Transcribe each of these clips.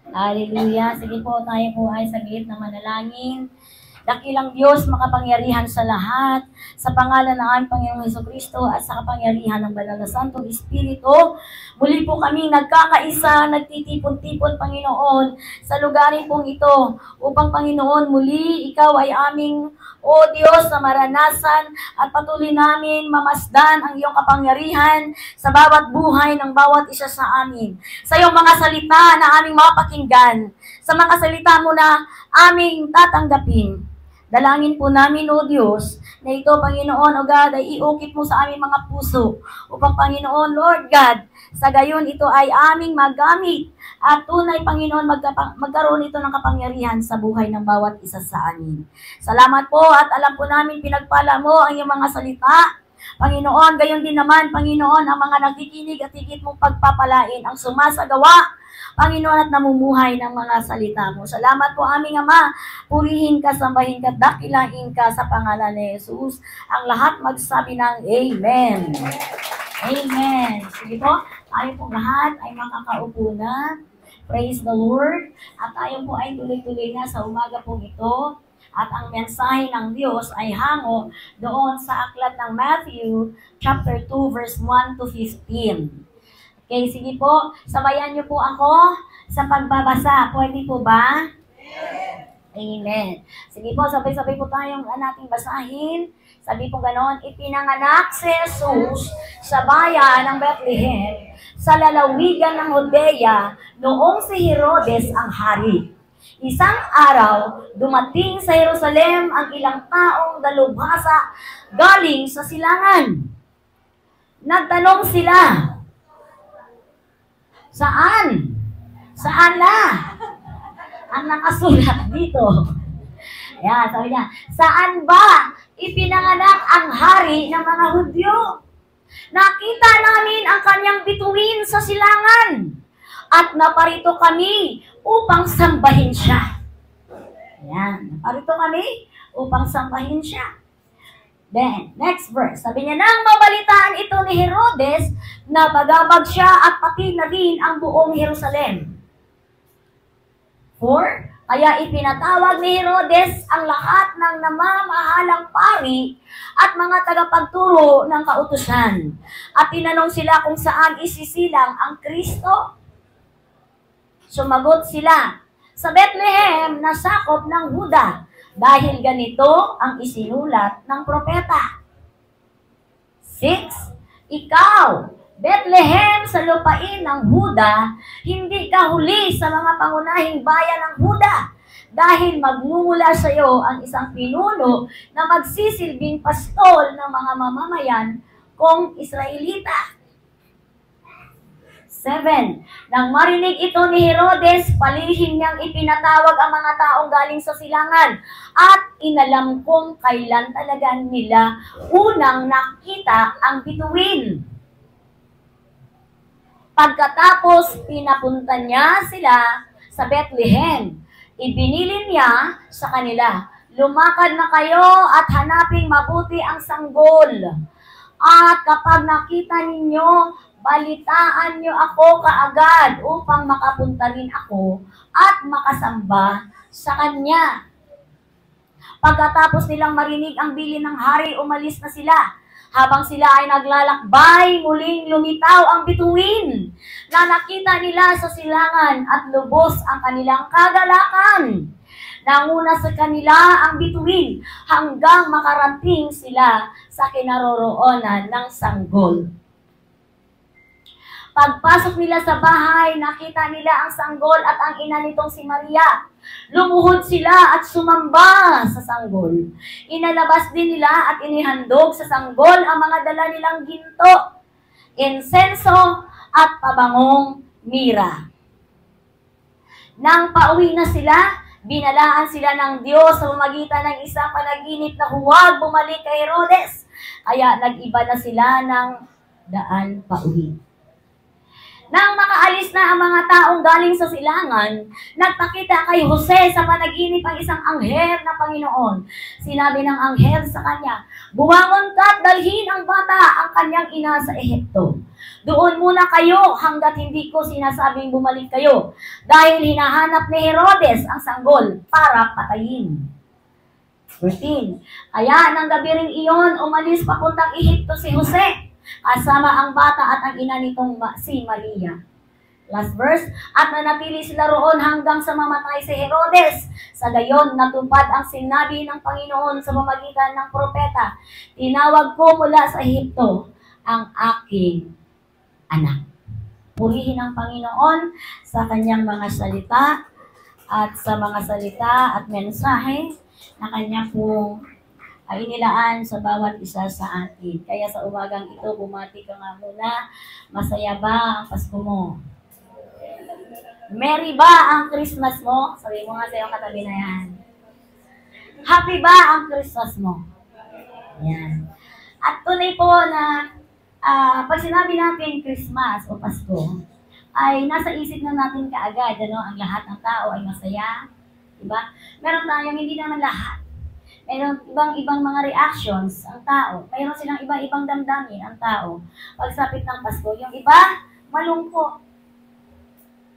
Hallelujah. Sige po, tayo po ay saglit na manalangin. Dakilang Diyos, makapangyarihan sa lahat, sa pangalan ng aming Panginoong Hesukristo at sa kapangyarihan ng Banal na Santong Espiritu, muli po kami nagkakaisa, nagtitipon-tipon, Panginoon, sa lugarin pong ito, upang Panginoon, muli ikaw ay aming, O Diyos, na maranasan at patuloy namin mamasdan ang iyong kapangyarihan sa bawat buhay ng bawat isa sa amin. Sa iyong mga salita na aming mapakinggan, sa mga salita mo na aming tatanggapin. Dalangin po namin, O Diyos, na ito, Panginoon, O God, ay iukit mo sa aming mga puso upang, Panginoon, Lord God, sa gayon ito ay aming magamit at tunay, Panginoon, magkaroon ito ng kapangyarihan sa buhay ng bawat isa sa amin. Salamat po at alam po namin pinagpala mo ang iyong mga salita. Panginoon, gayon din naman, Panginoon, ang mga nakikinig at higit mong pagpapalain ang sumasagawa, Panginoon, at namumuhay ng mga salita mo. Salamat po aming Ama. Purihin ka, sambahin ka, dakilain ka sa pangalan ni Jesus. Ang lahat magsabi ng Amen. Amen. Sige po, tayo po lahat ay makakaupo na. Praise the Lord. At tayo po ay tuloy-tuloy na sa umaga pong ito. At ang mensahe ng Diyos ay hango doon sa aklat ng Matthew chapter 2 verse 1 to 15. Okay, sige po. Sabayan niyo po ako sa pagbabasa. Pwede po ba? Amen. Sige po, sabay-sabay po tayong nating basahin. Sabi po ganon, ipinanganak si Jesus sa bayan ng Bethlehem, sa lalawigan ng Judea, noong si Herodes ang hari. Isang araw, dumating sa Jerusalem ang ilang taong dalubhasa galing sa silangan. Nagtanong sila, saan? Saan na? Ang nakasulat dito. Ayan, sabi niya, saan ba ipinanganak ang hari ng mga Hudyo? Nakita namin ang kanyang bituin sa silangan at naparito kami upang sambahin siya. Ayan, naparito kami upang sambahin siya. Then, next verse. Sabi niya, nang mabalitaan ito ni Herodes, nabagabag siya at pati na rin ang buong Jerusalem. 4. Kaya ipinatawag ni Herodes ang lahat ng namamahalang pari at mga tagapagturo ng kautusan. At tinanong sila kung saan isisilang ang Kristo. Sumagot sila, sa Bethlehem na sakop ng Huda, dahil ganito ang isinulat ng propeta. 6. Ikaw, Bethlehem sa lupain ng Huda, hindi ka huli sa mga pangunahing bayan ng Huda, dahil magmumula sa iyo ang isang pinuno na magsisilbing pastol ng mga mamamayan kong Israelita. 7. Nang marinig ito ni Herodes, palihim niyang ipinatawag ang mga taong galing sa silangan at inalam kung kailan talaga nila unang nakita ang bituin. Pagkatapos, pinapunta niya sila sa Bethlehem. Ibinilin niya sa kanila, lumakad na kayo at hanaping mabuti ang sanggol. At kapag nakita ninyo, balitaan niyo ako kaagad upang makapunta rin ako at makasamba sa kanya. Pagkatapos nilang marinig ang bilin ng hari, umalis na sila. Habang sila ay naglalakbay, muling lumitaw ang bituin na nakita nila sa silangan at lubos ang kanilang kagalakan. Nanguna sa kanila ang bituin hanggang makarating sila sa kinaroroonan ng sanggol. Pagpasok nila sa bahay, nakita nila ang sanggol at ang ina nitong si Maria. Lumuhod sila at sumamba sa sanggol. Inalabas din nila at inihandog sa sanggol ang mga dala nilang ginto, insenso at pabangong mira. Nang pauwi na sila, binalaan sila ng Diyos sa pamamagitan ng isang panaginip na huwag bumalik kay Herodes. Kaya nag-iba na sila ng daan pauwi. Nang makaalis na ang mga taong galing sa silangan, nagpakita kay Jose sa panaginip ang isang anghel ng Panginoon. Sinabi ng anghel sa kanya, "Bumangon ka at dalhin ang bata, ang kanyang ina sa Ehipto. Doon muna kayo hanggat hindi ko sinasabing bumalik kayo, dahil hinahanap ni Herodes ang sanggol para patayin." 13. Kaya nang gabi rin iyon, umalis papuntang Ehipto si Jose, kasama ang bata at ang ina nitong si Maria. Last verse, at nanatili sila roon hanggang sa mamatay si Herodes. Sa gayon, natupad ang sinabi ng Panginoon sa pamamagitan ng propeta, "Tinawag ko mula sa Ehipto ang aking anak." Purihin ang Panginoon sa kanyang mga salita at sa mga salita at mensahe na kanya pong ay inilaan sa bawat isa sa atin. Kaya sa umagang ito, bumati ka nga muna. Masaya ba ang Pasko mo? Merry ba ang Christmas mo? Sabi mo nga sa iyong katabi na yan. Happy ba ang Christmas mo? Yan. At tunay po na pag sinabi natin Christmas o Pasko, ay nasa isip na natin kaagad, ang lahat ng tao ay masaya. Diba? Meron tayong hindi naman lahat. Mayroon ibang mga reactions ang tao. Mayroon silang ibang damdamin ang tao. Pagsapit ng Pasko, yung iba, malungkot.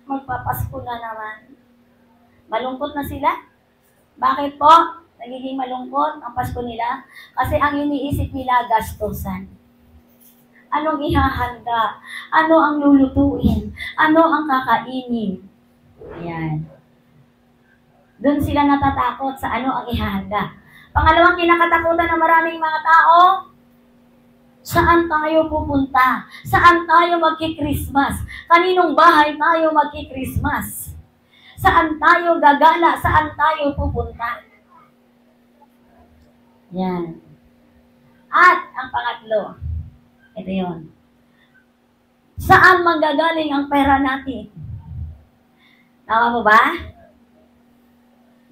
Magpapasko na naman. Malungkot na sila. Bakit po? Nagiging malungkot ang Pasko nila? Kasi ang iniisip nila, gastusan. Anong ihahanda? Ano ang lulutuin? Ano ang kakainin? Ayan. Doon sila natatakot sa ano ang ihahanda. Pangalawang kinakatakutan ng maraming mga tao, saan tayo pupunta? Saan tayo magki-Christmas? Kaninong bahay tayo magki-Christmas? Saan tayo gagala? Saan tayo pupunta? Yan. At ang pangatlo, ito yon. Saan manggagaling ang pera natin? Tama mo ba?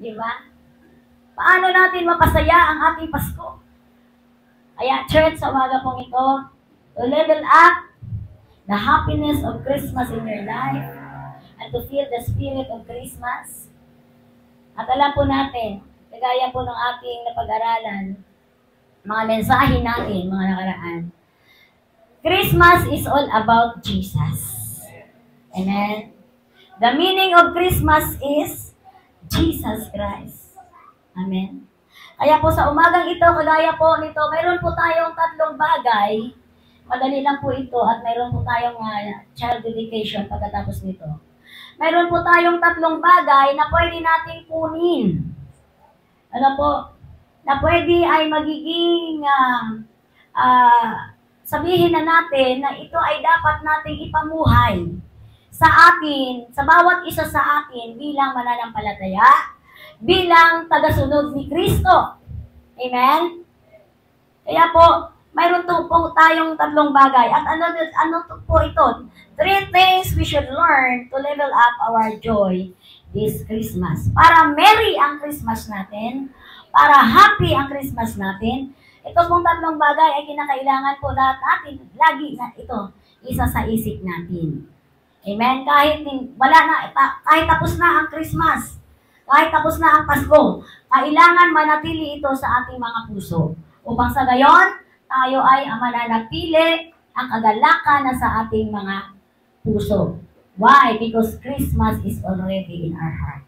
Di ba? Paano natin mapasaya ang ating Pasko? Kaya church, sa umaga pong ito, to level up the happiness of Christmas in your life and to feel the spirit of Christmas. At alam po natin, kagaya po ng ating napag-aralan, mga mensahe natin, mga nakaraan, Christmas is all about Jesus. Amen? The meaning of Christmas is Jesus Christ. Amen. Kaya po sa umagang ito, kagaya po nito, mayroon po tayong 3 bagay. Madali lang po ito at mayroon po tayong child dedication pagkatapos nito. Mayroon po tayong 3 bagay na pwede nating kunin. Ano po? Na pwede ay magiging sabihin na natin na ito ay dapat nating ipamuhay sa atin, sa bawat isa sa atin bilang mananampalataya, bilang tagasunod ni Kristo. Amen? Kaya po, mayroon po tayong 3 bagay. At ano po ito? 3 things we should learn to level up our joy this Christmas. Para merry ang Christmas natin, para happy ang Christmas natin, ito pong 3 bagay ay kinakailangan po lahat natin, lagi na ito, isa sa isip natin. Amen? Kahit tapos na ang Christmas, kahit tapos na ang Pasko, kailangan manatili ito sa ating mga puso. Upang sa gayon, tayo ay mananatili ang kagalakan na sa ating mga puso. Why? Because Christmas is already in our heart.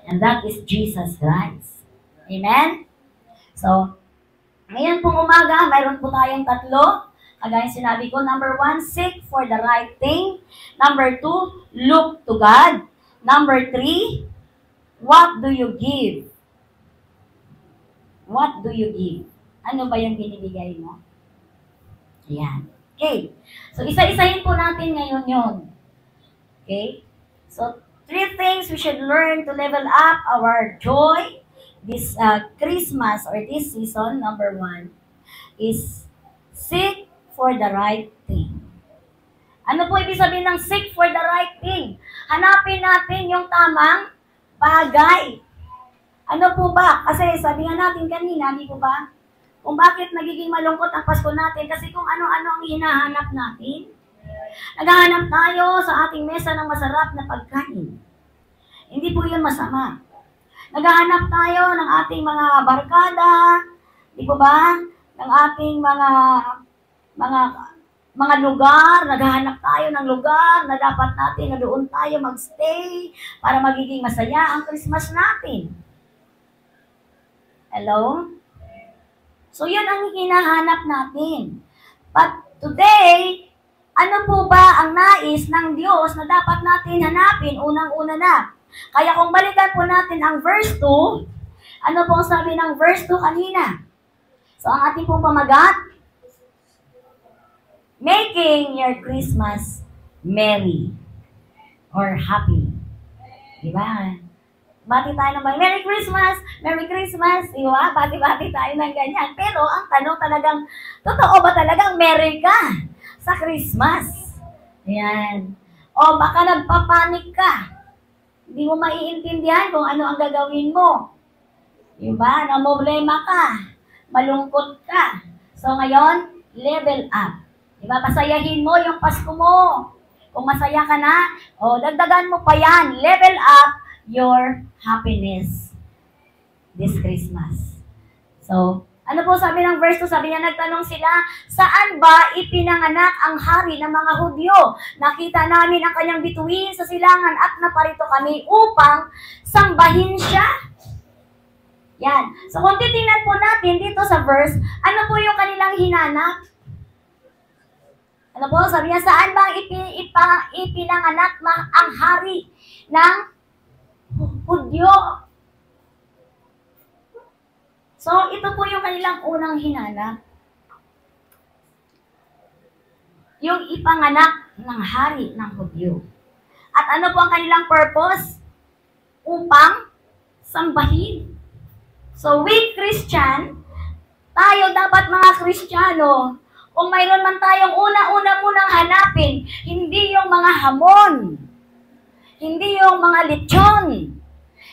And that is Jesus Christ. Amen? So, ngayon pong umaga, mayroon po tayong 3. Kagaya sinabi ko, number 1, seek for the right thing. Number 2, look to God. Number 3, what do you give? What do you give? Ano ba yung binibigay mo? Ayan. Okay. So, isa-isahin po natin ngayon yun. Okay? So, 3 things we should learn to level up our joy this Christmas or this season. Number 1 is seek for the right thing. Ano po ibig sabihin ng seek for the right thing? Hanapin natin yung tamang bagay. Ano po ba? Kasi sabi nga natin kanina, di po ba? Kung bakit nagiging malungkot ang Pasko natin, kasi kung ano-ano ang hinahanap natin. Naghahanap tayo sa ating mesa ng masarap na pagkain. Hindi po yun masama. Naghahanap tayo ng ating mga barkada, di po ba? Ng ating mga lugar, naghahanap tayo ng lugar na dapat natin na doon tayo magstay para magiging masaya ang Christmas natin. Hello? So, yun ang hinahanap natin. But today, ano po ba ang nais ng Diyos na dapat natin hanapin unang-una na? Kaya kung balikan po natin ang verse 2, ano po ang sabi ng verse 2 kanina? So, ang ating pong pamagat, making your Christmas merry or happy. Diba? Bati tayo ng Merry Christmas! Merry Christmas! Diba? Bati-bati tayo ng ganyan. Pero ang tanong talagang, totoo ba talagang merry ka sa Christmas? Yan. O baka nagpapanik ka. Hindi mo maiintindihan kung ano ang gagawin mo. Diba? Namblema ka. Malungkot ka. So ngayon, level up. Diba? Pasayahin mo yung Pasko mo. Kung masaya ka na, dagdagan mo pa yan. Level up your happiness this Christmas. So, ano po sabi ng verse 2? Sabi niya, nagtanong sila, saan ba ipinanganak ang hari ng mga Hudyo? Nakita namin ang kanyang bituin sa silangan at naparito kami upang sambahin siya. Yan. So, kung titingnan po natin dito sa verse, ano po yung kanilang hinanap? Ano po? Sabi niya, saan bang ipinanganak ang hari ng Hudyo? So, ito po yung kanilang unang hinanap. Yung ipanganak ng hari ng Hudyo. At ano po ang kanilang purpose? Upang sambahin. So, we Christian, tayo dapat mga Kristiyano, kung mayroon man tayong una-una munang hanapin, hindi yung mga hamon, hindi yung mga lechon,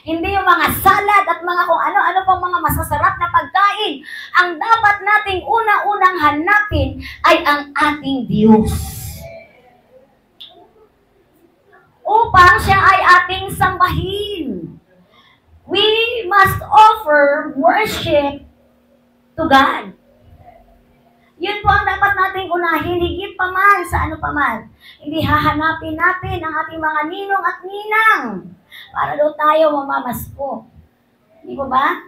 hindi yung mga salad at mga kung ano-ano pang mga masasarap na pagkain. Ang dapat nating una-unang hanapin ay ang ating Diyos. Upang siya ay ating sambahin. We must offer worship to God. Yun po ang dapat nating unahin, higit pa man sa ano pa man. Hindi hahanapin natin ang ating mga ninong at ninang para doon tayo mamamasko. Hindi po ba?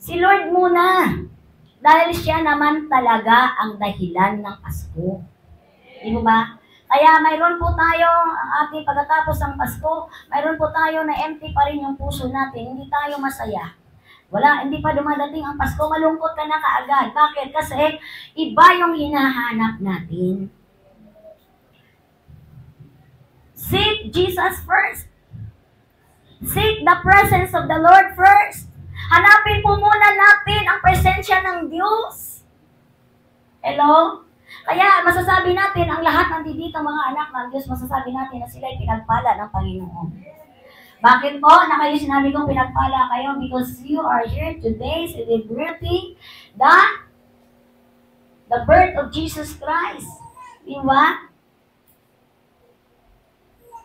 Si Lord muna. Dahil siya naman talaga ang dahilan ng Pasko. Hindi po ba? Kaya mayroon po tayo, ang ating pagkatapos ng Pasko, mayroon po tayo na empty pa rin yung puso natin. Hindi tayo masaya. Wala, hindi pa dumadating ang Pasko, malungkot ka na kaagad. Bakit? Kasi iba yung hinahanap natin. Seek Jesus first. Seek the presence of the Lord first. Hanapin po muna natin ang presensya ng Diyos. Hello? Kaya masasabi natin, ang lahat ng dito mga anak ng Diyos, masasabi natin na sila ay pinagpala ng Panginoon. Bakit po? Na kayo sinabi kong pinagpala kayo? Because you are here today celebrating the birth of Jesus Christ. Di ba?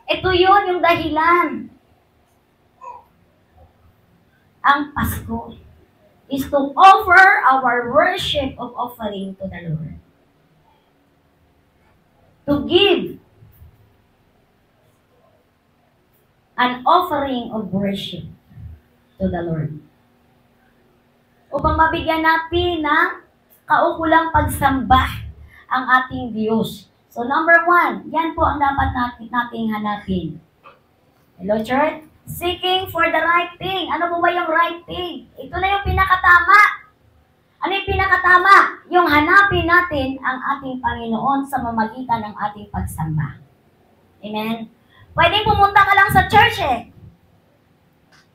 Ito yun yung dahilan. Ang Pasko is to offer our worship of offering to the Lord. To give an offering of worship to the Lord. Upang mabigyan natin ng kaukulang pagsamba ang ating Diyos. So number 1, yan po ang dapat nating hanapin. Hello, church? Seeking for the right thing. Ano po ba yung right thing? Ito na yung pinakatama. Ano yung pinakatama? Yung hanapin natin ang ating Panginoon sa mamagitan ng ating pagsamba. Amen? Pwedeng pumunta ka lang sa church eh.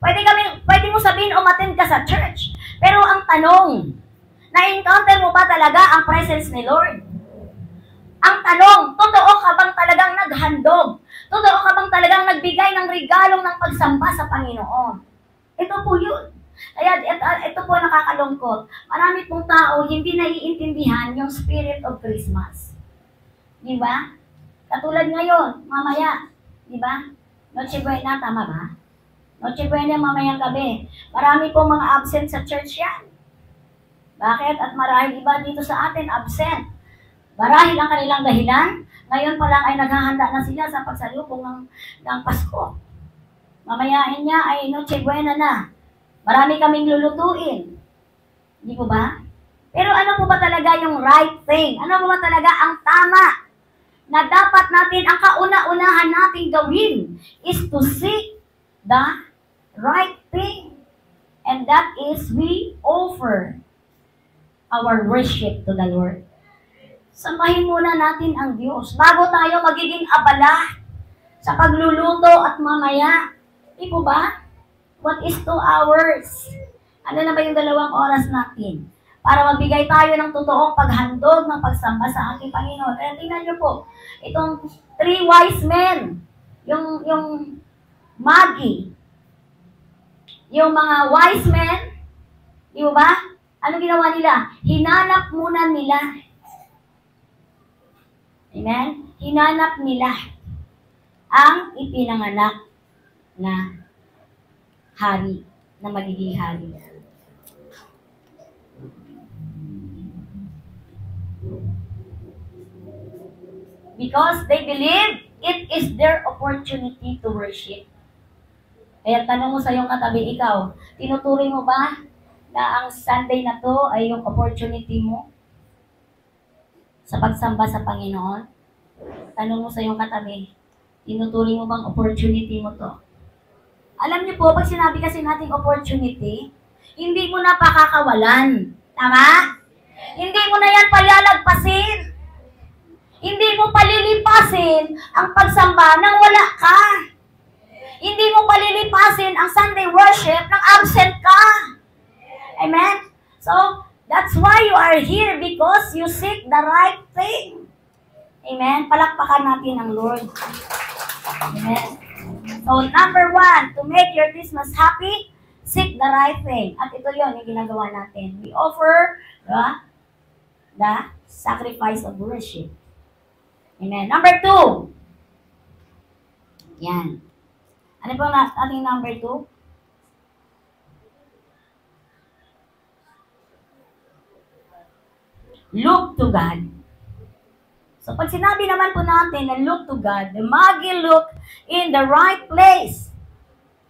Pwede mo sabihin umattend ka sa church. Pero ang tanong, na-encounter mo ba talaga ang presence ni Lord? Ang tanong, totoo ka bang talagang naghandog? Totoo ka bang talagang nagbigay ng regalong ng pagsamba sa Panginoon? Ito po yun. Kaya ito po nakakalungkot. Marami pong tao hindi naiintindihan yung spirit of Christmas. Di ba? Katulad ngayon, mamaya, di ba? Noche Buena, tama ba? Noche Buena, mamayang gabi. Marami pong mga absent sa church yan. Bakit? At marahil iba dito sa atin, absent. Marahil ang kanilang dahilan, ngayon pa lang ay naghahanda na sila sa pagsalubong ng Pasko. Mamayain niya ay Noche Buena na. Marami kaming lulutuin. Hindi po ba? Pero ano po ba talaga yung right thing? Ano po ba talaga ang tama na dapat natin, ang kauna-unahan nating gawin is to seek the right thing. And that is we offer our worship to the Lord. Sambahin muna natin ang Diyos bago tayo magiging abala sa pagluluto at mamaya. Di po ba? What is 2 hours? Ano na ba yung 2 oras natin? Para magbigay tayo ng totoong paghandog ng pagsamba sa ating Panginoon. Kaya tingnan niyo po, itong 3 wise men, yung Magi, yung mga wise men, di ba? Ano ginawa nila? Hinanap muna nila. Amen? Hinanap nila ang ipinanganak na hari, na magiging hari. Because they believe it is their opportunity to worship. Kaya tanong mo sa iyong katabi, ikaw, tinuturing mo ba na ang Sunday na to ay yung opportunity mo sa pagsamba sa Panginoon? Tanong mo sa iyong katabi, tinuturing mo bang opportunity mo to? Alam niyo po, pag sinabi kasi nating opportunity, hindi mo na pakakawalan. Tama? Hindi mo na yan palalagpasin. Hindi mo palilipasin ang pagsamba nang wala ka. Hindi mo palilipasin ang Sunday worship nang absent ka. Amen? So, that's why you are here, because you seek the right thing. Amen? Palakpakan natin ang Lord. Amen? So, number 1, to make your Christmas happy, seek the right thing. At ito yon yung ginagawa natin. We offer the sacrifice of worship. Amen. Number 2. Yan. Ano po ating number 2? Look to God. So pag sinabi naman po natin na look to God, the Magi look in the right place.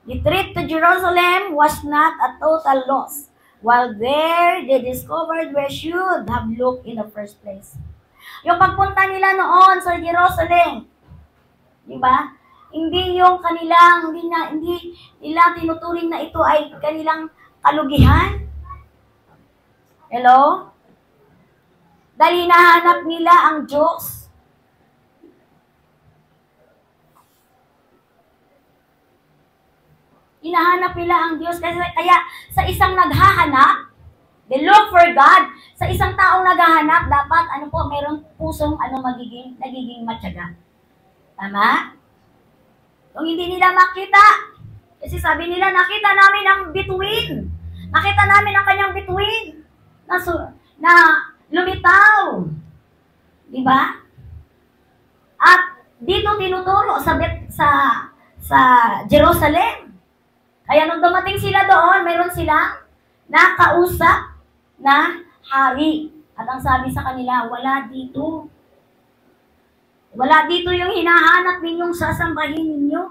The trip to Jerusalem was not a total loss. While there, they discovered where should have looked in the first place. Yung pagpunta nila noon sa Jerusalem, di ba? Hindi yung kanilang, hindi nila tinuturing na ito ay kanilang kalugihan. Hello? Dahil hinahanap nila ang Diyos. Hinahanap nila ang Diyos. Kaya sa isang naghahanap, they look for God. Sa isang taong naghahanap, dapat, mayroong pusong, nagiging matyaga. Tama? Kung hindi nila makita, kasi sabi nila, nakita namin ang bituin. Nakita namin ang kanyang bituin na lumitaw. Diba? At dito tinuturo sa Jerusalem. Kaya nung dumating sila doon, meron silang nakausap na hari. At ang sabi sa kanila, wala dito. Wala dito yung hinahanap ninyong sasambahin ninyo.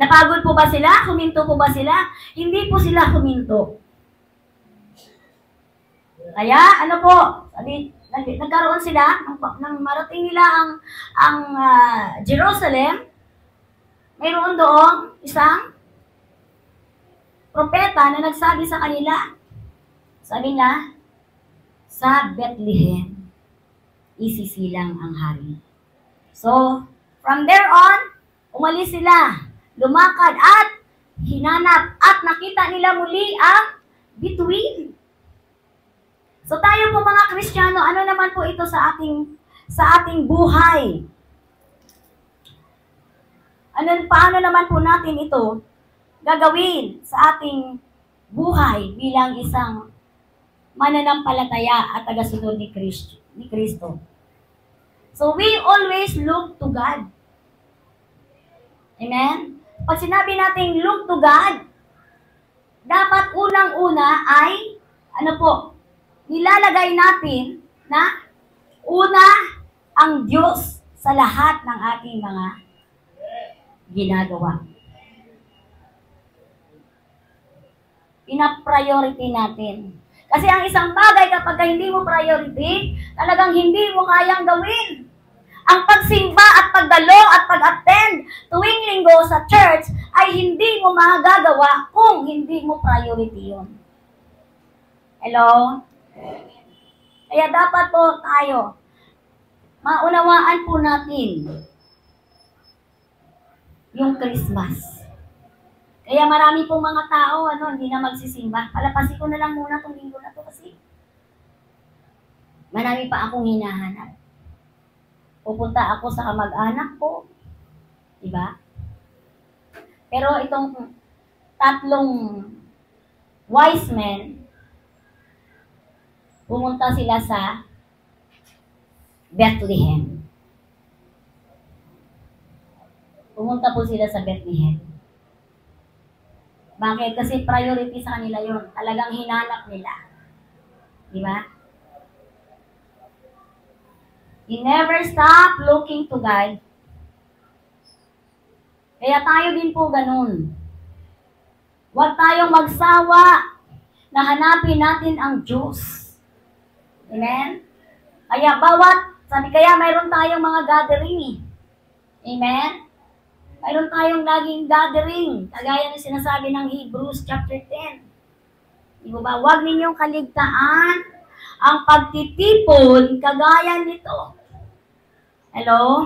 Napagod po ba sila? Huminto po ba sila? Hindi po sila huminto. Kaya, nagkaroon sila, nang marating nila ang Jerusalem, mayroon doon isang propeta na nagsabi sa kanila, sabi niya, sa Bethlehem, isisilang ang hari. So, from there on, umalis sila, lumakad at hinanap at nakita nila muli ang bituin. So tayo po mga Kristiyano, ano naman po ito sa ating buhay? Paano naman po natin ito gagawin sa ating buhay bilang isang mananampalataya at tagasunod ni Kristo. So we always look to God. Amen? Pag sinabi natin look to God, dapat unang-una ay, nilalagay natin na una ang Diyos sa lahat ng ating mga ginagawa. Pina-priority natin. Kasi ang isang bagay kapag hindi mo priority, talagang hindi mo kayang gawin. Ang pagsimba at pagdalo at pag-attend tuwing linggo sa church ay hindi mo magagawa kung hindi mo priority yun. Hello? Kaya dapat po tayo, maunawaan po natin yung Christmas. Kaya marami pong mga tao, hindi na magsisimba. Palapasin ko na lang muna itong linggo na to kasi marami pa akong hinahanap. Pupunta ako sa kamag-anak ko. Diba? Pero itong tatlong wise men, pumunta sila sa Bethlehem. Pumunta po sila sa Bethlehem. Bakit? Kasi priority sa kanila yun. Talagang hinanap nila. Di ba? You never stop looking to God. Kaya tayo din po ganun. Huwag tayong magsawa na hanapin natin ang Diyos. Amen? Kaya kaya mayroon tayong mga gathering eh. Amen? Mayroon tayong laging gathering. Kagaya ng sinasabi ng Hebrews chapter 10. Di ba? Huwag ninyong kaligtaan ang pagtitipon kagaya nito. Hello?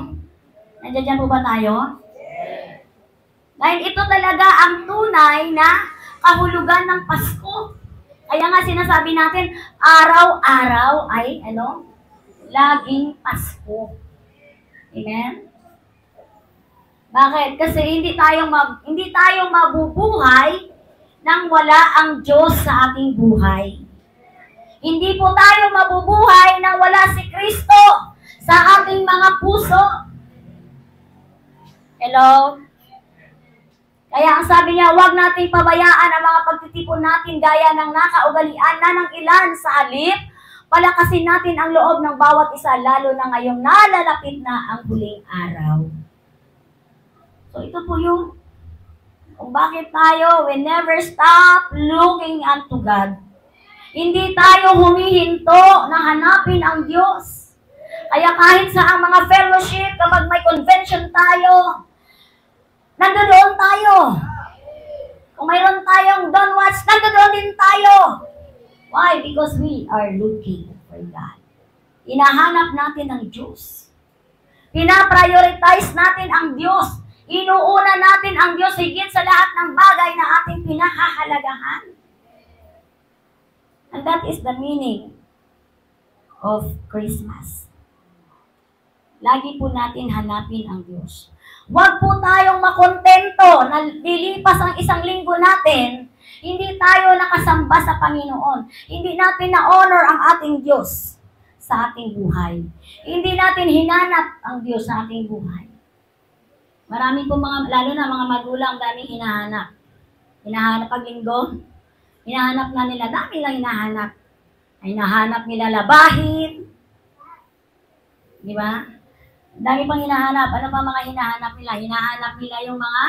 Nandiyan dyan po ba tayo? Dahil ito talaga ang tunay na kahulugan ng Pasko. Kaya nga sinasabi natin, araw-araw ay, laging Pasko. Amen? Bakit? Kasi hindi tayo mabubuhay nang wala ang Diyos sa ating buhay. Hindi po tayo mabubuhay nang wala si Kristo sa ating mga puso. Hello? Kaya ang sabi niya, huwag nating pabayaan ang mga pagtitipon natin gaya ng nakaugalian na ng ilan sa halip. Palakasin natin ang loob ng bawat isa, lalo na ngayong nalalapit na ang huling araw. So ito po yung kung bakit tayo, we never stop looking unto God. Hindi tayo humihinto na hanapin ang Diyos. Kaya kahit sa ang mga fellowship, kapag may convention tayo, nandoon tayo. Kung mayroon tayong don't watch, nandoon din tayo. Why? Because we are looking for God. Hinahanap natin ang Diyos. Pinaprioritize natin ang Diyos. Inuuna natin ang Diyos higit sa lahat ng bagay na ating pinahahalagahan. And that is the meaning of Christmas. Lagi po natin hanapin ang Diyos. Huwag po tayong makontento na lilipas ang isang linggo natin, hindi tayo nakasamba sa Panginoon. Hindi natin na-honor ang ating Diyos sa ating buhay. Hindi natin hinanap ang Diyos sa ating buhay. Marami po lalo na mga magulang, daming hinahanap. Hinahanap pag linggo. Hinahanap na nila, dami lang hinahanap. Hinahanap nila labahin. Di ba? Dami pang hinahanap. Ano pa mga hinahanap nila? Hinahanap nila yung mga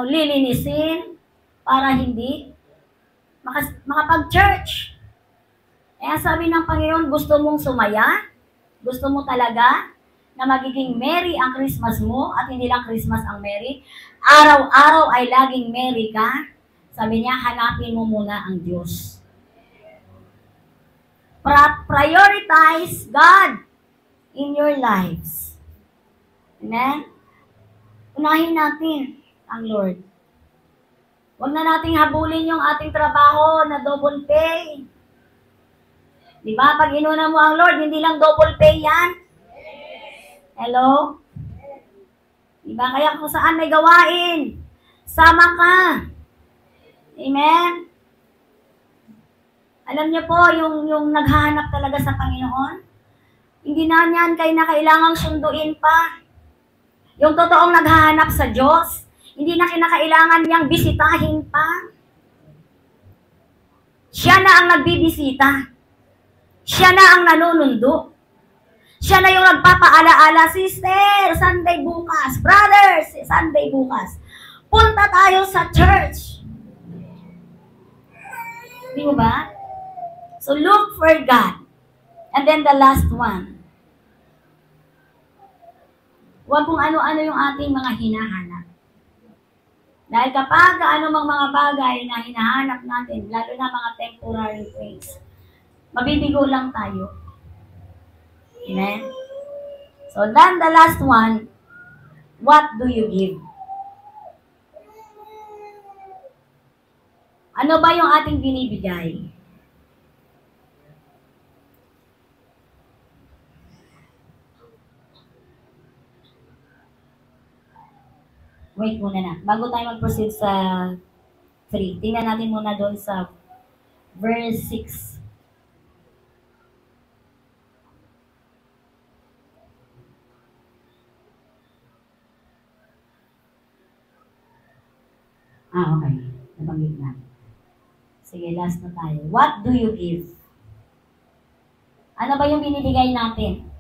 lilinisin para hindi makapag-church. Kaya sabi ng Panginoon, gusto mong sumaya? Gusto mo talaga na magiging merry ang Christmas mo at hindi lang Christmas ang merry? Araw-araw ay laging merry ka? Sabi niya, hanapin mo muna ang Diyos. Prioritize God in your lives. Amen? Unahin natin ang Lord. Huwag na nating habulin yung ating trabaho na double pay. Di ba? Pag inuna mo ang Lord, hindi lang double pay yan. Hello? Di ba? Kaya kung saan may gawain, Sama ka. Amen? Alam niyo po, yung naghahanap talaga sa Panginoon, hindi na niyan kayo na kailangang sunduin pa. Yung totoong naghahanap sa Diyos, hindi na kinakailangan niyang bisitahin pa. Siya na ang nagbibisita. Siya na ang nanunundo. Siya na yung nagpapaalaala, sister, Sunday bukas. Brothers, Sunday bukas. Punta tayo sa church. Di ba? So look for God. And then the last one. Huwag kung ano-ano yung ating mga hinahanap. Dahil kapag anumang mga bagay na hinahanap natin, lalo na mga temporary things, mabibigo lang tayo. Amen? So then the last one, what do you give? Ano ba yung ating binibigay? Wait muna na. Bago tayo mag-proceed sa 3, tingnan natin muna doon sa verse 6. Okay. Nabanggit na. Sige, last na tayo. What do you give? Ano ba yung binibigay natin?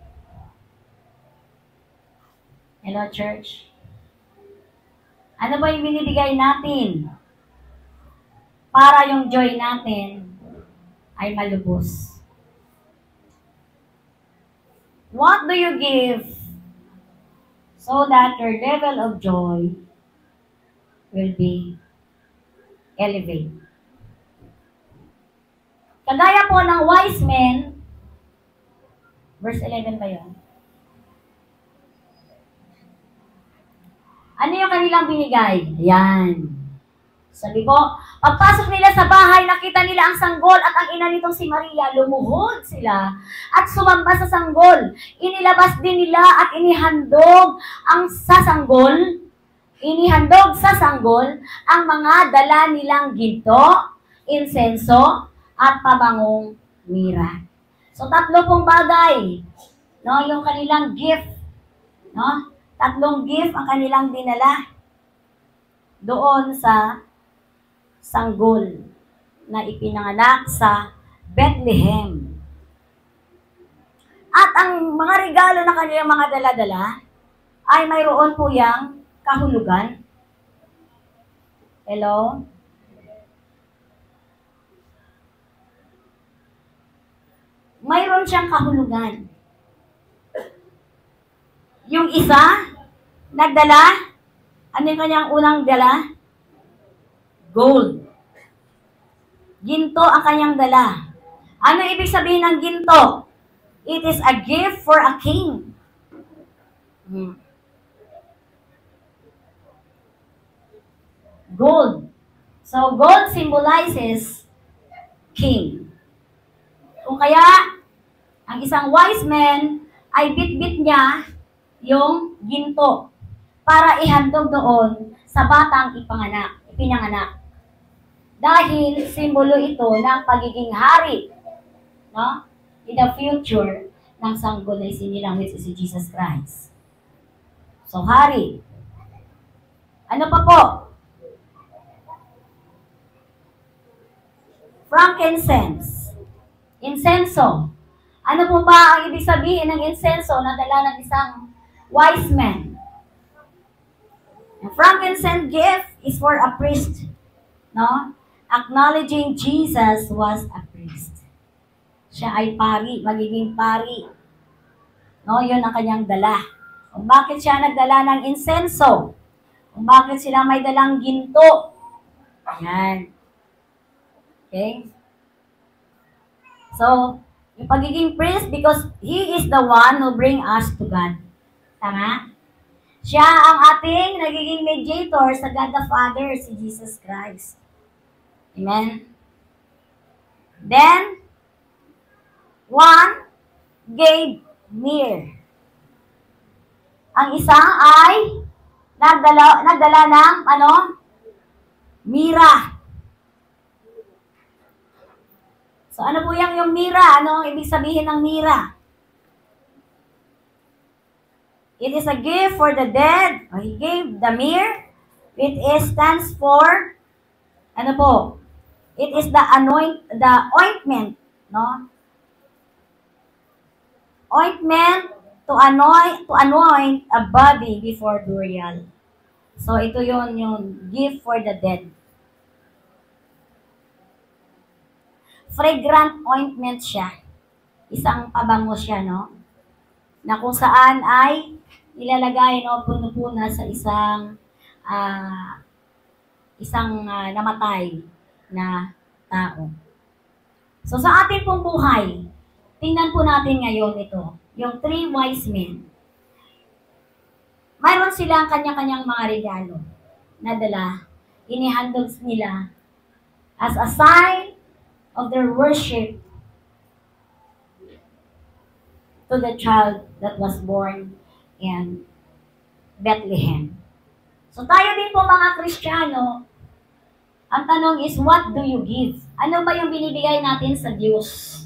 Hello, church? Ano ba yung binibigay natin para yung joy natin ay malubos? What do you give so that your level of joy will be elevated? Kagaya po ng wise men, verse 11 ba yun? Ano yung kanilang binigay? Yan. Sabi po, pagpasok nila sa bahay, nakita nila ang sanggol at ang ina nitong si Maria. Lumuhod sila at sumamba sa sanggol. Inilabas din nila at inihandog sa sanggol ang mga dala nilang ginto, insenso, at pabangong mira. So, 3 pong bagay, no, yung kanilang gift, no? 3 gift ang kanilang dinala doon sa sanggol na ipinanganak sa Bethlehem. At ang mga regalo na kanilang mga dala-dala ay mayroon po yang kahulugan. Hello? Mayroon siyang kahulugan. Yung isa, nagdala, ano yung kanyang unang dala? Gold. Ginto ang kanyang dala. Ano ibig sabihin ng ginto? It is a gift for a king. Gold. So, gold symbolizes king. Kung kaya, ang isang wise man ay bit-bit niya yung ginto para ihandog doon sa batang ipinanganak. Dahil simbolo ito ng pagiging hari, no? In the future ng sanggol na isinilang, which is si Jesus Christ. So, hari. Ano pa po? Frankincense. Insenso. Ano po ba ang ibig sabihin ng insenso na dala ng isang wise man? The frankincense gift is for a priest, no? Acknowledging Jesus was a priest. Siya ay pari, magiging pari. No, yun ang kanyang dala. Kung bakit siya nagdala ng insenso? Kung bakit sila may dalang ginto? Yan. Okay? So, yung pagiging priest, because He is the one who bring us to God. Tama? Siya ang ating nagiging mediator sa God the Father, si Jesus Christ. Amen? Then, one gave myrrh. Ang isa ay nagdala ng, Mira. So ano po yung mira? Ano ang ibig sabihin ng mira? It is a gift for the dead. He gave the myrrh. It stands for, ano po? It is the ointment, no? Ointment to anoint a body before burial. So ito yung gift for the dead. Fragrant ointment siya. Isang pabango siya, no? Na kung saan ay ilalagay, no, punupuna sa isang namatay na tao. So sa ating pong buhay, tingnan po natin ngayon ito, yung 3 wise men. Mayroon silang kanya-kanyang mga regalo na dala. Inihandog nila as a sign of their worship to the child that was born in Bethlehem. So tayo din po mga Kristiyano, ang tanong is, what do you give? Ano ba yung binibigay natin sa Diyos?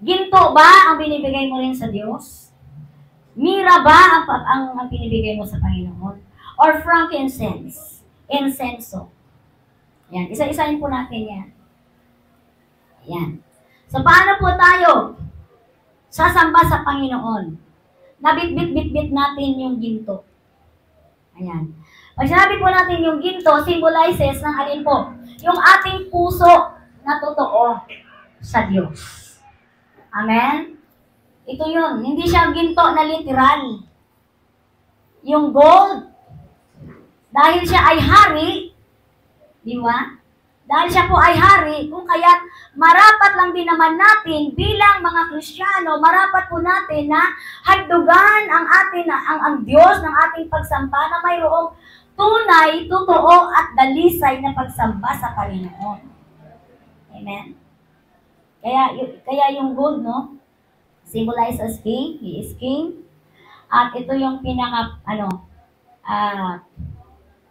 Ginto ba ang binibigay mo rin sa Diyos? Mira ba ang binibigay mo sa Panginoon? Or frankincense? Insenso? Yan, isa-isahin po natin yan. Yan. So paano po tayo sasamba sa Panginoon? Nabitbit-bitbit natin yung ginto. Ayan. Pag sinabi po natin yung ginto, symbolizes ng alin po? Yung ating puso na totoo sa Diyos. Amen? Ito yun. Hindi siya ginto na literal. Yung gold, dahil siya ay hari, di ba? Dahil siya po ay hari, kung kaya marapat lang din naman natin bilang mga Kristiyano, marapat po natin na hagdugan ang Diyos ng ating pagsamba na mayroong tunay, totoo at dalisay na pagsamba sa Panginoon. Amen. Kaya yung gold, no? Symbolize as king, he is king. At ito yung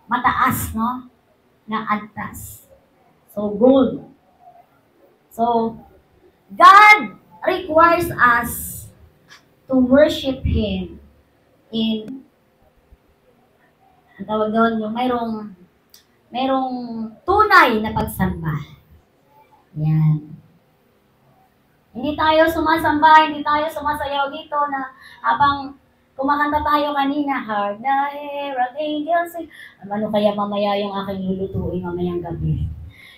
mataas, no? Na antas. So, gold. So, God requires us to worship Him in, ang tawag doon, yung mayroong tunay na pagsamba. Yan. Hindi tayo sumasamba, hindi tayo sumasayaw dito na habang kumakanta tayo kanina, hard na hair, ang angels, ano kaya mamaya yung aking lulutuin mamayang gabi?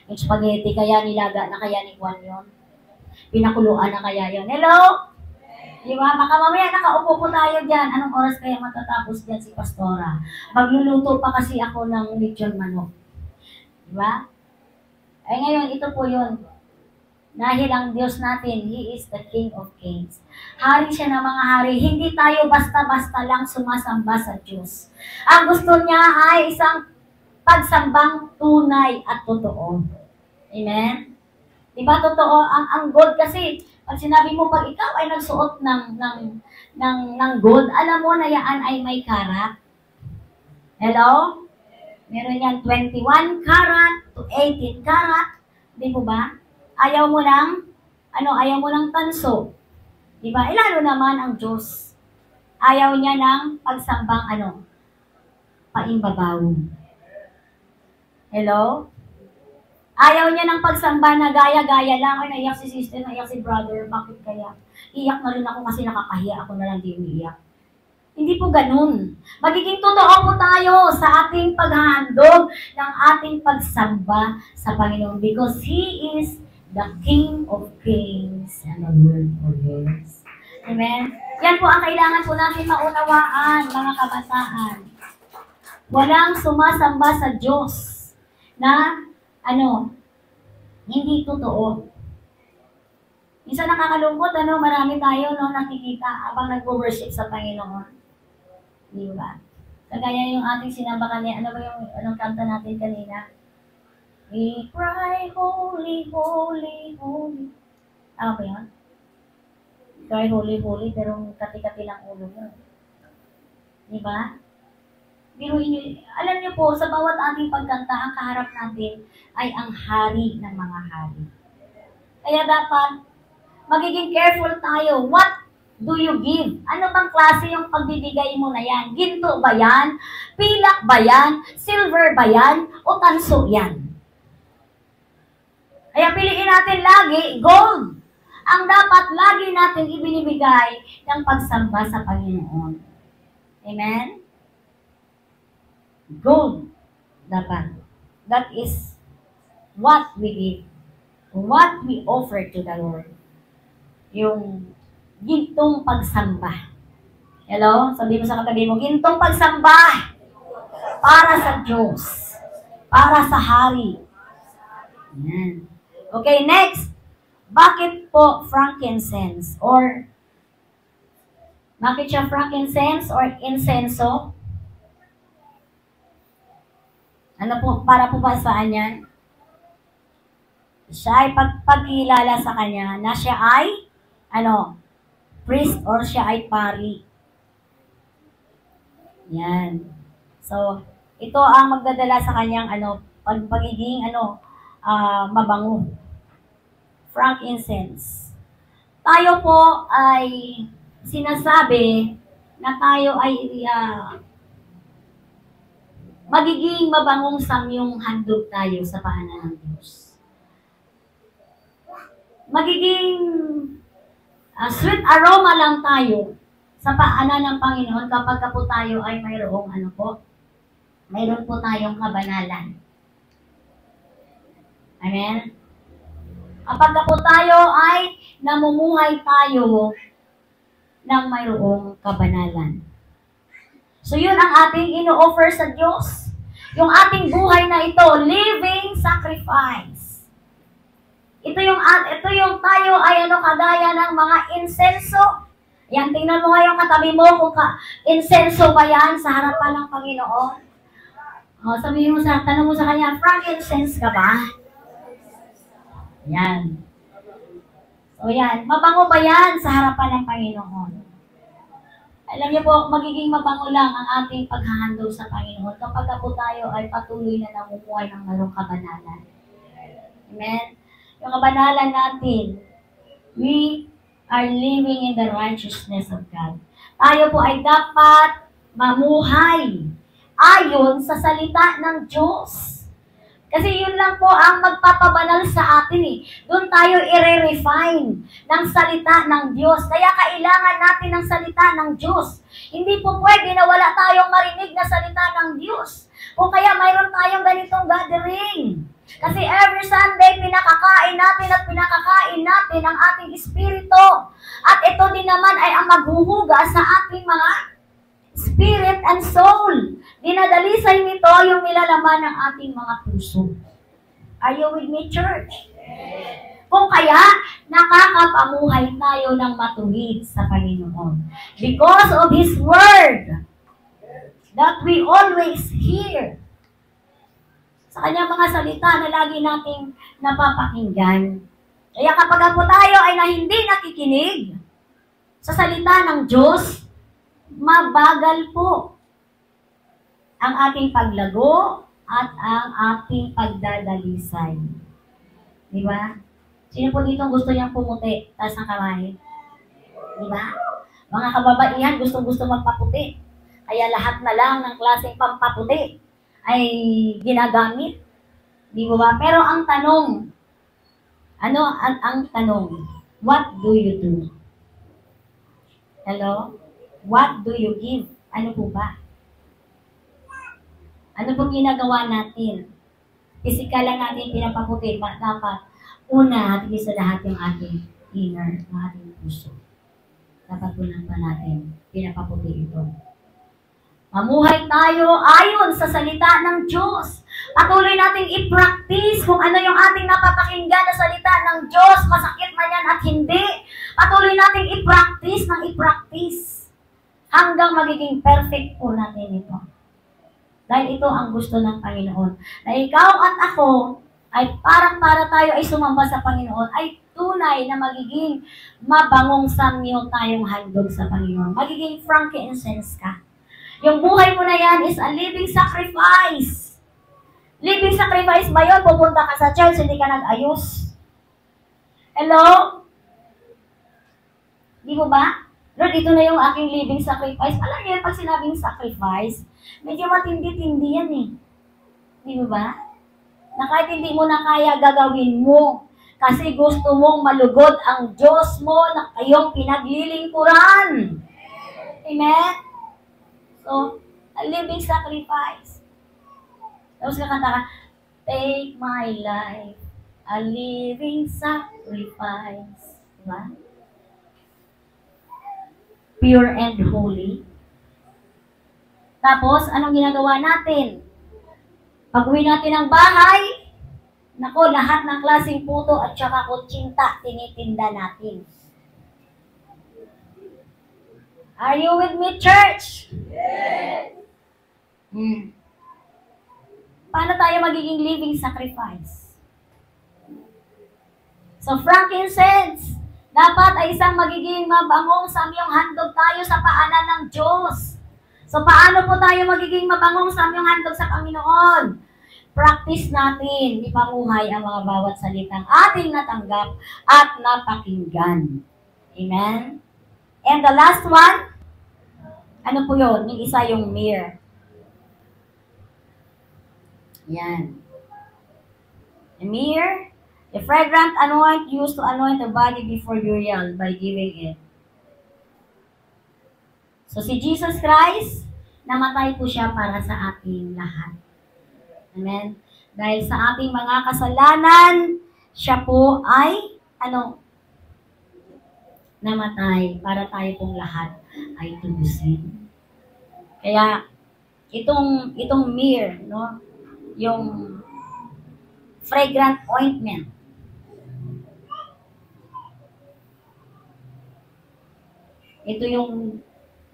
Yung spaghetti, kaya nilaga na kaya ni Juan yun? Pinakuluan na kaya yun? Hello? Di ba? Baka mamaya nakaupo po tayo dyan. Anong oras kaya matatapos dyan si Pastora? Magluluto pa kasi ako ng lechon manok. Di ba? Eh ngayon, ito po yun. Dahil ang Diyos natin, He is the King of Kings. Hari siya ng mga hari. Hindi tayo basta-basta lang sumasamba sa Diyos. Ang gusto niya ay isang pagsambang tunay at totoo. Amen? Diba totoo? Ang gold kasi, pag sinabi mo, pag ikaw ay nagsuot ng gold, alam mo na yan ay may karat. Hello? Meron yan 21 karat to 18 karat. Di po ba? Ayaw mo ng tanso. Di ba? Lalo naman ang Diyos. Ayaw niya ng pagsambang paimbabaw. Hello? Ayaw niya ng pagsamba na gaya-gaya lang. Ay, naiyak si sister, naiyak si brother. Bakit kaya? Iyak na rin ako kasi nakakahiya. Ako na lang di umiiyak. Hindi po ganun. Magiging totoo po tayo sa ating paghahandog ng ating pagsamba sa Panginoon because He is the King of Kings and the Lord of Lords. Amen? Yan po ang kailangan po natin maunawaan, mga kabataan. Walang sumasamba sa Diyos na hindi totoo. Minsan nakakalungkot, marami tayo nakikita habang nag-worship sa Panginoon. Di ba? Kagaya yung ating sinamba kanina, ano ba yung kanta natin kanina? We cry, holy, holy, holy. Tama ba yun? Cry, holy, holy, pero kati-kati lang ulo mo. Di ba? Biruin niyo, alam niyo po, sa bawat ating pagkanta, ang kaharap natin ay ang hari ng mga hari. Kaya dapat, magiging careful tayo. What do you give? Ano bang klase yung pagbibigay mo na yan? Ginto ba yan? Pilak ba yan? Silver ba yan? O tanso yan? Kaya piliin natin lagi, gold. Ang dapat lagi natin ibinibigay ng pagsamba sa Panginoon. Amen? Gold. Dapat. That is what we give. What we offer to the Lord. Yung gintong pagsamba. Hello? Sabi mo sa katabi mo, gintong pagsamba para sa Diyos. Para sa hari. Yan. Okay, next. Bakit po frankincense? Or, bakit siya frankincense or insenso? Ano po, para po ba saan yan? Siya ay pagkilala sa kanya na siya ay, priest or siya ay pari. Yan. So, ito ang magdadala sa kanyang, pagiging, mabango. Frankincense. Tayo po ay sinasabi na tayo ay magiging mabangong samyong handog tayo sa paanan ng Diyos. Magiging sweet aroma lang tayo sa paanan ng Panginoon kapag po tayo ay mayroong mayroon po tayong kabanalan. Amen? Kapag po tayo ay namumuhay tayo ng mayroong kabanalan. So yun ang ating ino-offer sa Diyos. Yung ating buhay na ito, living sacrifice. Ito yung tayo ay kagaya ng mga insenso. Yan, tingnan mo ngayon katabi mo kung insenso ba yan sa harapan ng Panginoon. Sabihin mo tanong mo sa kanya, frankincense ka ba? Yan. So yan, mabango ba yan sa harapan ng Panginoon? Alam niyo po, magiging mabango lang ang ating paghahandog sa Panginoon kapag po tayo ay patuloy na namumuhay ng mayroong kabanalan. Amen? Yung kabanalan natin, we are living in the righteousness of God. Tayo po ay dapat mamuhay ayon sa salita ng Diyos. Kasi yun lang po ang magpapabanal sa atin eh. Doon tayo i-refine ng salita ng Diyos. Kaya kailangan natin ng salita ng Diyos. Hindi po pwede na wala tayong marinig na salita ng Diyos. O kaya mayroon tayong ganitong gathering. Kasi every Sunday, pinakakain natin ang ating espiritu. At ito din naman ay ang maghuhugas sa ating mga spirit and soul. Dinadalisay nito yung nilalaman ng ating mga puso. Are you with me, church? Kung kaya, nakakapamuhay tayo ng matuwid sa Panginoon. Because of His Word that we always hear. Sa kanyang mga salita na lagi nating napapakinggan. Kaya kapag po tayo ay hindi nakikinig sa salita ng Diyos, mabagal po ang ating paglago at ang ating pagdadalisay. Di ba? Sino po dito gusto niyang pumuti? Taas ng kamay. Di ba? Mga kababaihan, gustong-gusto magpaputi. Kaya lahat na lang ng klaseng pampaputi ay ginagamit. Di ba? Pero ang tanong, ang tanong, what do you do? Hello? What do you give? Ano po ba? Ano pong ginagawa natin? Physical lang natin pinapaputi. Dapat, una, hati sa lahat yung ating inner, ng ating puso. Dapat unang pa natin pinapaputi ito. Mamuhay tayo ayon sa salita ng Diyos. Patuloy nating i-practice kung ano yung ating napapakinggan na salita ng Diyos, masakit man yan at hindi. Patuloy nating i-practice hanggang magiging perfect po natin ito. Dahil ito ang gusto ng Panginoon. Na ikaw at ako, ay para tayo ay sumamba sa Panginoon, ay tunay na magiging mabangong samyo tayong handog sa Panginoon. Magiging frankincense ka. Yung buhay mo na yan is a living sacrifice. Living sacrifice ba yun? Pupunta ka sa church, hindi ka nag-ayos. Hello? Di mo ba? Lord, ito na yung aking living sacrifice. Alam niyo, pag sinabing sacrifice, medyo matindi-tindi yan eh. Di mo ba? Na kahit hindi mo na kaya gagawin mo. Kasi gusto mong malugod ang Diyos mo na kayong pinaglilingkuran. Amen? So, a living sacrifice. Tapos kakanta ka, take my life, a living sacrifice. Diba? Pure and holy. Tapos, anong ginagawa natin? Pag-uwi natin ng bahay, nako, lahat ng klaseng puto at saka kutsinta, tinitinda natin. Are you with me, church? Yes! Paano tayo magiging living sacrifice? So, frankincense, dapat ay isang magiging mabangong samyong handog tayo sa paanan ng Diyos. So, paano po tayo magiging mabangong samyong handog sa Panginoon? Practice natin, ipamuhay ang mga bawat salitang ating natanggap at napakinggan. Amen? And the last one, ano po yun? Yung isa yung myrrh. Yan. The myrrh, the fragrant anoint used to anoint the body before burial by giving it. So si Jesus Christ, namatay po siya para sa ating lahat. Amen? Dahil sa ating mga kasalanan, siya po ay, namatay para tayo pong lahat ay tubusin. Kaya, itong myrrh, no? Yung fragrant ointment. Ito yung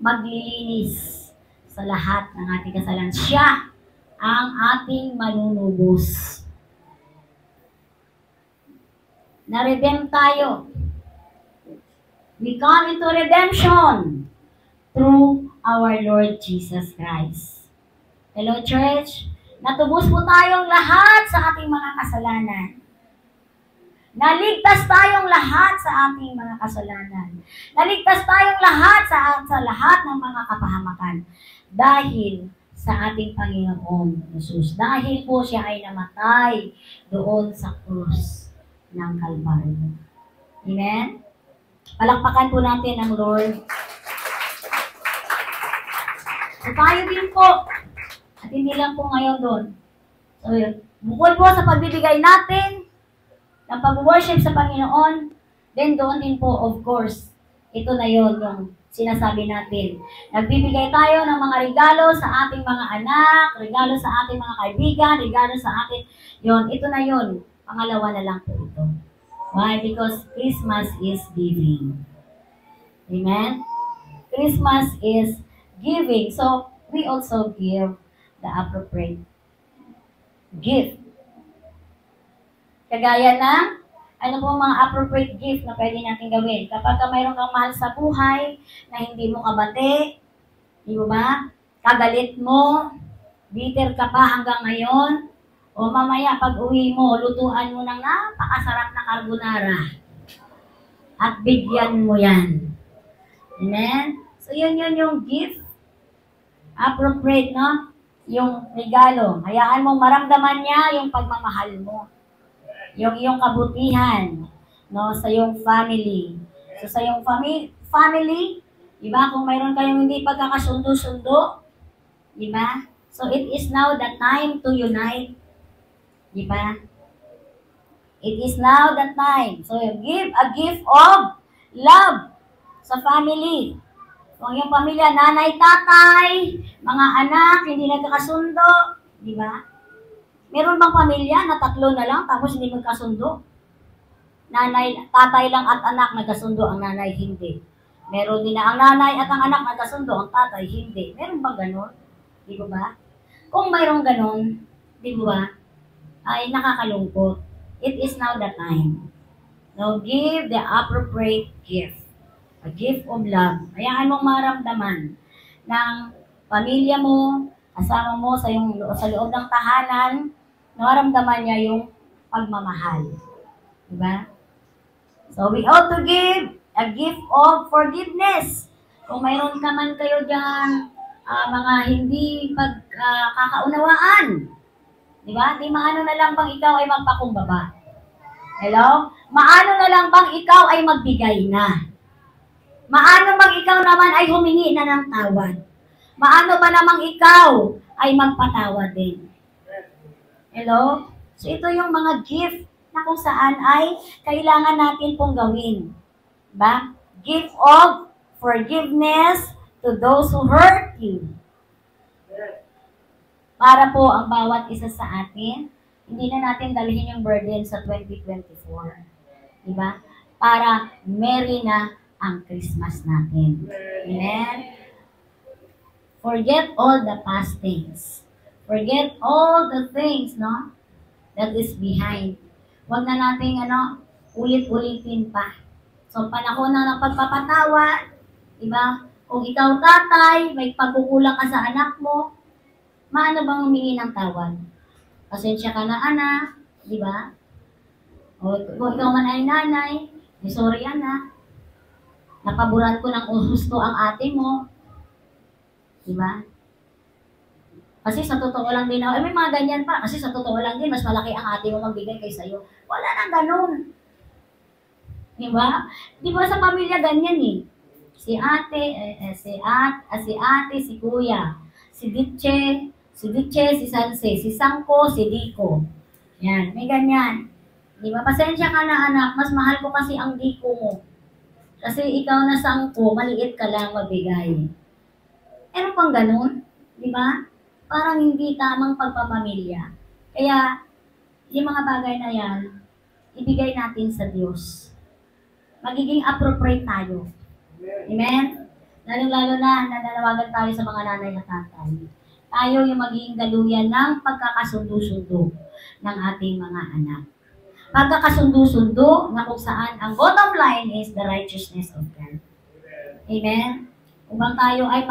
maglilinis sa lahat ng ating kasalanan. Siya ang ating manunubos. Na-redeem tayo. We come into redemption through our Lord Jesus Christ. Hello, church? Natubos po tayong lahat sa ating mga kasalanan. Naligtas tayong lahat sa ating mga kasalanan. Naligtas tayong lahat sa lahat ng mga kapahamakan. Dahil sa ating Panginoong Jesus. Dahil po siya ay namatay doon sa krus ng Kalbaryo. Amen? Palakpakan po natin ang Lord. So tayo din po. At hindi lang po ngayon doon. So, bukod po sa pagbibigay natin ng pag-worship sa Panginoon, then doon din po, of course, ito na yon yung sinasabi natin. Nagbibigay tayo ng mga regalo sa ating mga anak, regalo sa ating mga kaibigan, regalo sa ating, ito na yon. Pangalawa na lang po ito. Why? Because Christmas is giving. Amen? Christmas is giving. So, we also give the appropriate gift. Kagaya ng, ano po mga appropriate gift na pwede natin gawin? Kapag mayroon kang mahal sa buhay, na hindi mo kabate, di ba? Kagalit mo, bitter ka pa hanggang ngayon, o mamaya pag uwi mo, lutuan mo ng napakasarap na carbonara. At bigyan mo yan. Amen? So yun yung gift. Appropriate, no? Yung regalo. Hayaan mong maramdaman niya yung pagmamahal mo. Yung iyong kabutihan, no, sa iyong family. So sa iyong family, di ba, kung mayroon kayong hindi pagkakasundo-sundo, di ba? So it is now the time to unite. Di ba? It is now the time. So give a gift of love sa family. Kung yung pamilya, nanay, tatay, mga anak, hindi nagkakasundo, di ba? Meron bang pamilya na tatlo na lang tapos hindi magkasundo? Nanay, tatay lang at anak nagkasundo, ang nanay hindi. Meron din na ang nanay at ang anak nagkasundo, ang tatay hindi. Meron bang ganon? Di ba? Kung mayroong ganon, di ba, ay nakakalungkot. It is now the time. Now give the appropriate gift. A gift of love. Hayaan mong maramdaman ng pamilya mo, kasama mo sa loob ng tahanan, nararamdaman niya yung pagmamahal. Diba? So, we ought to give a gift of forgiveness. Kung mayroon ka man kayo dyan, mga hindi pagkakaunawaan, di ba? Di maano na lang bang ikaw ay magpakumbaba? Hello? Maano na lang bang ikaw ay magbigay na? Maano bang ikaw naman ay humingi na ng tawad? Maano ba namang ikaw ay magpatawad din? Hello? So ito yung mga gift na kung saan ay kailangan natin pong gawin. Diba? Gift of forgiveness to those who hurt you. Para po ang bawat isa sa atin, hindi na natin dalhin yung burden sa 2024. Diba? Para merry na ang Christmas natin. Amen? Forget all the past things. Forget all the things, no? That is behind. Huwag na nating, ulit-ulitin pa. So, panahon na ng pagpapatawa, diba? Kung ikaw tatay, may pagkukulang ka sa anak mo, maano bang humingi ng tawad? Pasensya ka na, anak, diba? O kung ikaw man ay nanay, sorry, anak. Napaburan ko ng gusto ang ate mo. Diba? Kasi sa totoo lang din, may mga ganyan pa. Kasi sa totoo lang din, mas malaki ang ate mo magbigay kaysa iyo. Wala nang ganun. Diba? Diba sa pamilya ganyan eh. Si ate, si kuya, si Ditche, si Sanse, si Sangko, si Diko. Yan, may ganyan. Diba? Pasensya ka na anak, mas mahal ko kasi ang Diko mo. Kasi ikaw na Sangko, maliit ka lang mabigay. Ano pang ganun? Diba? Parang hindi tamang pagpapamilya. Kaya, yung mga bagay na yan, ibigay natin sa Diyos. Magiging appropriate tayo. Amen? Lalo-lalo na, nananawagan tayo sa mga nanay at tatay. Tayo yung magiging daluyan ng pagkakasundo-sundo ng ating mga anak. Pagkakasundo-sundo na kung saan ang bottom line is the righteousness of God. Amen? Upang tayo ay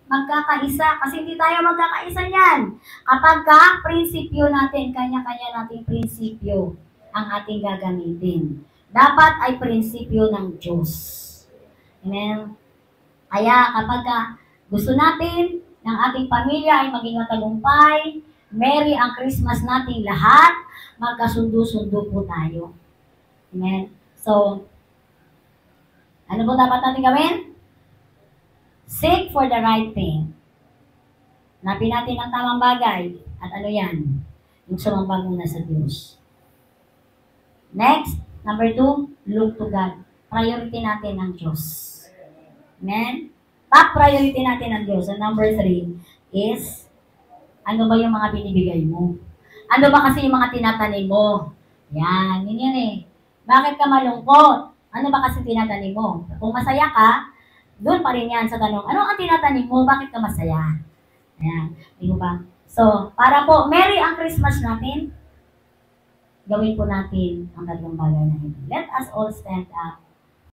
magkakaisa, kasi hindi tayo magkakaisa yan. Kapag prinsipyo natin, kanya-kanya nating prinsipyo ang ating gagamitin. Dapat ay prinsipyo ng Diyos. Amen? Kaya kapag gusto natin ng ating pamilya ay maging matagumpay, merry ang Christmas nating lahat, magkasundo-sundo po tayo. Amen? So, ano po dapat natin gawin? Seek for the right thing. Hanapin natin ang tamang bagay. At ano yan? Yung sumambag muna sa Diyos. Next, number 2, look to God. Priority natin ang Diyos. Amen? Top priority natin ang Diyos. And number 3 is, ano ba yung mga binibigay mo? Ano ba kasi yung mga tinatanim mo? Yan, yun yan eh. Bakit ka malungkot? Ano ba kasi tinatanim mo? Kung masaya ka, doon pa rin yan sa tanong, ano ang tinatanim mo? Bakit ka masaya? Ayan, di ba? So, para po, merry ang Christmas natin, gawin po natin ang tatlong bagay na ito. Let us all stand up